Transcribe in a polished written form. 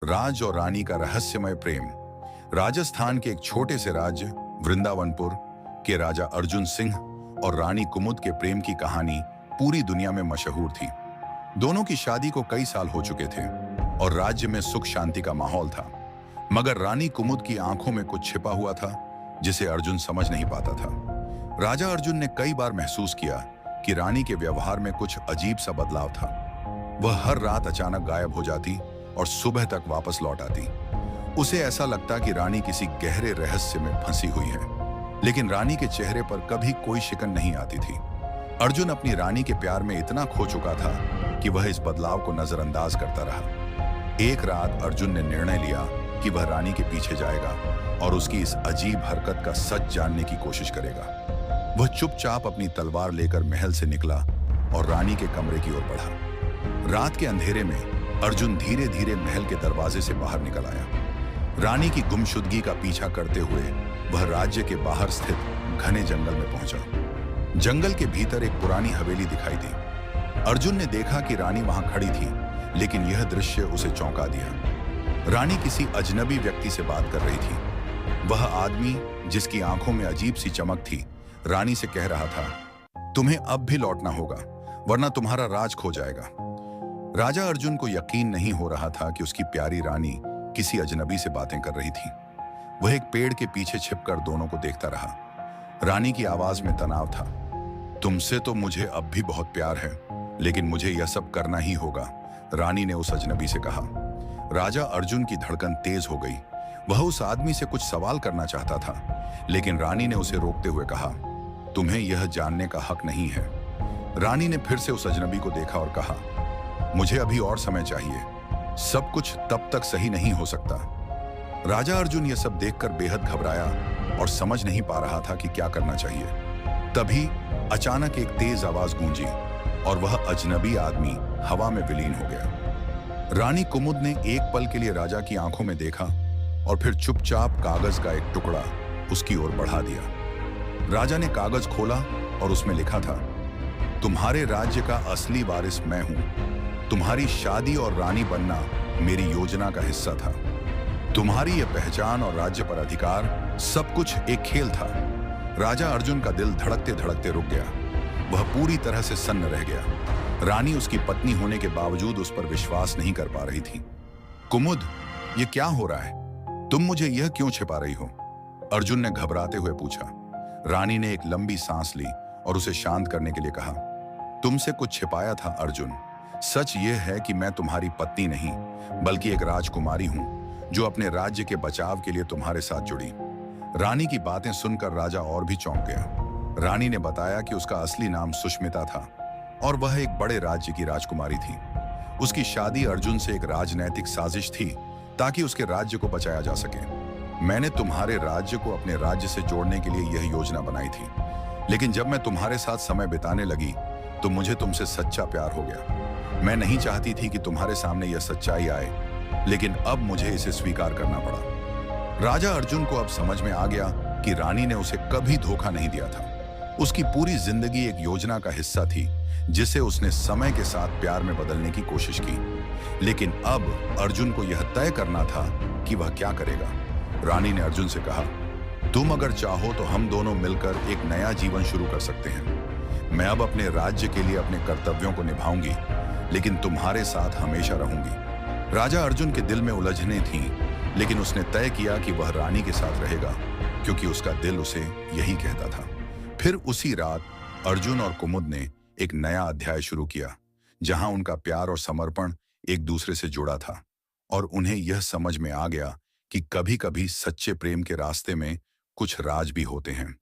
राज और रानी का रहस्यमय प्रेम। राजस्थान के एक छोटे से राज्य वृंदावनपुर के राजा अर्जुन सिंह और रानी कुमुद के प्रेम की कहानी पूरी दुनिया में मशहूर थी। दोनों की शादी को कई साल हो चुके थे और राज्य में सुख शांति का माहौल था। मगर रानी कुमुद की आंखों में कुछ छिपा हुआ था जिसे अर्जुन समझ नहीं पाता था। राजा अर्जुन ने कई बार महसूस किया कि रानी के व्यवहार में कुछ अजीब सा बदलाव था। वह हर रात अचानक गायब हो जाती और सुबह तक वापस लौट आती। उसे ऐसा लगता कि रानी किसी गहरे रहस्य में फंसी हुई है, लेकिन रानी के चेहरे पर कभी कोई शिकन नहीं आती थी। अर्जुन अपनी रानी के प्यार में इतना खो चुका था कि वह इस बदलाव को नजरअंदाज करता रहा। एक रात अर्जुन ने निर्णय लिया कि वह रानी के पीछे जाएगा और उसकी इस अजीब हरकत का सच जानने की कोशिश करेगा। वह चुपचाप अपनी तलवार लेकर महल से निकला और रानी के कमरे की ओर बढ़ा। रात के अंधेरे में अर्जुन धीरे धीरे महल के दरवाजे से बाहर निकल आया। रानी की गुमशुदगी का पीछा करते हुए वह राज्य के बाहर स्थित घने जंगल में पहुंचा। जंगल के भीतर एक पुरानी हवेली दिखाई दी। अर्जुन ने देखा कि रानी वहां खड़ी थी, लेकिन यह दृश्य उसे चौंका दिया। रानी किसी अजनबी व्यक्ति से बात कर रही थी। वह आदमी, जिसकी आंखों में अजीब सी चमक थी, रानी से कह रहा था, तुम्हें अब भी लौटना होगा, वरना तुम्हारा राज खो जाएगा। राजा अर्जुन को यकीन नहीं हो रहा था कि उसकी प्यारी रानी किसी अजनबी से बातें कर रही थी। वह एक पेड़ के पीछे छिपकर दोनों को देखता रहा। रानी की आवाज में तनाव था। तुमसे तो मुझे अब भी बहुत प्यार है, लेकिन मुझे यह सब करना ही होगा, रानी ने उस अजनबी से कहा। राजा अर्जुन की धड़कन तेज हो गई। वह उस आदमी से कुछ सवाल करना चाहता था, लेकिन रानी ने उसे रोकते हुए कहा, तुम्हें यह जानने का हक नहीं है। रानी ने फिर से उस अजनबी को देखा और कहा, मुझे अभी और समय चाहिए, सब कुछ तब तक सही नहीं हो सकता। राजा अर्जुन यह सब देखकर बेहद घबराया और समझ नहीं पा रहा था कि क्या करना चाहिए। तभी अचानक एक तेज आवाज गूंजी और वह अजनबी आदमी हवा में विलीन हो गया। रानी कुमुद ने एक पल के लिए राजा की आंखों में देखा और फिर चुपचाप कागज का एक टुकड़ा उसकी ओर बढ़ा दिया। राजा ने कागज खोला और उसमें लिखा था, तुम्हारे राज्य का असली वारिस मैं हूं। तुम्हारी शादी और रानी बनना मेरी योजना का हिस्सा था। तुम्हारी यह पहचान और राज्य पर अधिकार, सब कुछ एक खेल था। राजा अर्जुन का दिल धड़कते धड़कते रुक गया। वह पूरी तरह से सन्न रह गया। रानी उसकी पत्नी होने के बावजूद उस पर विश्वास नहीं कर पा रही थी। कुमुद, ये क्या हो रहा है? तुम मुझे यह क्यों छिपा रही हो? अर्जुन ने घबराते हुए पूछा। रानी ने एक लंबी सांस ली और उसे शांत करने के लिए कहा, तुमसे कुछ छिपाया था अर्जुन। सच यह है कि मैं तुम्हारी पत्नी नहीं, बल्कि एक राजकुमारी हूं, जो अपने राज्य के बचाव के लिए तुम्हारे साथ जुड़ी। रानी की बातें सुनकर राजा और भी चौंक गया। रानी ने बताया कि उसका असली नाम सुष्मिता था और वह एक बड़े राज्य की राजकुमारी थी। उसकी शादी अर्जुन से एक राजनैतिक साजिश थी ताकि उसके राज्य को बचाया जा सके। मैंने तुम्हारे राज्य को अपने राज्य से जोड़ने के लिए यह योजना बनाई थी, लेकिन जब मैं तुम्हारे साथ समय बिताने लगी तो मुझे तुमसे सच्चा प्यार हो गया। मैं नहीं चाहती थी कि तुम्हारे सामने यह सच्चाई आए, लेकिन अब मुझे इसे स्वीकार करना पड़ा। राजा अर्जुन को अब समझ में आ गया कि रानी ने उसे कभी धोखा नहीं दिया था। उसकी पूरी जिंदगी एक योजना का हिस्सा थी, जिसे उसने समय के साथ प्यार में बदलने की कोशिश की। लेकिन अब अर्जुन को यह तय करना था कि वह क्या करेगा। रानी ने अर्जुन से कहा, तुम अगर चाहो तो हम दोनों मिलकर एक नया जीवन शुरू कर सकते हैं। मैं अब अपने राज्य के लिए अपने कर्तव्यों को निभाऊंगी, लेकिन तुम्हारे साथ हमेशा रहूंगी। राजा अर्जुन के दिल में उलझनें थीं, लेकिन उसने तय किया कि वह रानी के साथ रहेगा, क्योंकि उसका दिल उसे यही कहता था। फिर उसी रात अर्जुन और कुमुद ने एक नया अध्याय शुरू किया, जहां उनका प्यार और समर्पण एक दूसरे से जुड़ा था, और उन्हें यह समझ में आ गया कि कभी-कभी सच्चे प्रेम के रास्ते में कुछ राज भी होते हैं।